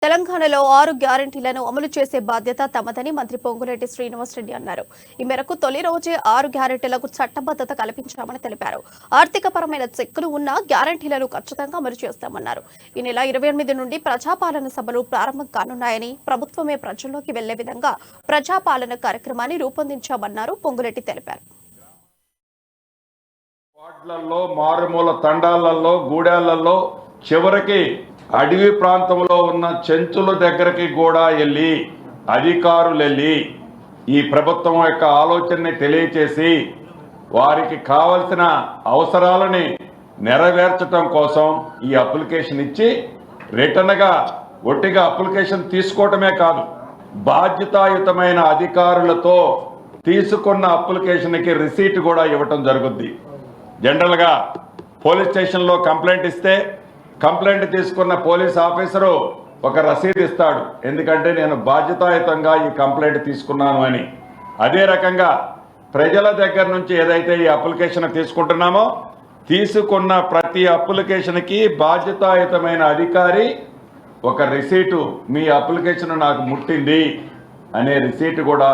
తెలంగాణలో 6 గ్యారంటీలను అమలు చేసే బాధ్యత తమదని మంత్రి పొంగులేటి శ్రీనివాసరెడ్డి అన్నారు. ఈ మేరకు తొలి రోజే 6 గ్యారంటీలకు చట్టబద్ధత కల్పించామని తెలిపారు. ఆర్థికపరమైన చెక్కులు ఉన్న గ్యారంటీలను ఖచ్చితంగా అమలు చేస్తామన్నారు. ఈ నెల 28 నుండి ప్రజాపాలన సభలు ప్రారంభం కానున్నాయని, ప్రభుత్వమే ప్రజల్లోకి వెళ్లే విధంగా ప్రజాపాలన కార్యక్రమాన్ని రూపొందించామన్నారు. పొంగులేటి తెలిపారు. వార్డులలో, మారుమూల తండాలలో, గూడాలలో, చివరికి అడవి ప్రాంతంలో ఉన్న చెంచుల దగ్గరికి కూడా వెళ్ళి అధికారులు వెళ్ళి ఈ ప్రభుత్వం యొక్క ఆలోచనని తెలియచేసి వారికి కావలసిన అవసరాలని నెరవేర్చడం కోసం ఈ అప్లికేషన్ ఇచ్చి రిటర్న్గా ఒట్టిగా అప్లికేషన్ తీసుకోవటమే కాదు, బాధ్యతాయుతమైన అధికారులతో తీసుకున్న అప్లికేషన్కి రిసీట్ కూడా ఇవ్వటం జరుగుద్ది. జనరల్గా పోలీస్ స్టేషన్లో కంప్లైంట్ ఇస్తే కంప్లైంట్ తీసుకున్న పోలీస్ ఆఫీసరు ఒక రసీదు ఇస్తాడు, ఎందుకంటే నేను బాధ్యతాయుతంగా ఈ కంప్లైంట్ తీసుకున్నాను అని. అదే రకంగా ప్రజల దగ్గర నుంచి ఏదైతే ఈ అప్లికేషన్ తీసుకుంటున్నామో తీసుకున్న ప్రతి అప్లికేషన్కి బాధ్యతాయుతమైన అధికారి ఒక రిసీటు, మీ అప్లికేషన్ నాకు ముట్టింది అనే రిసీట్ కూడా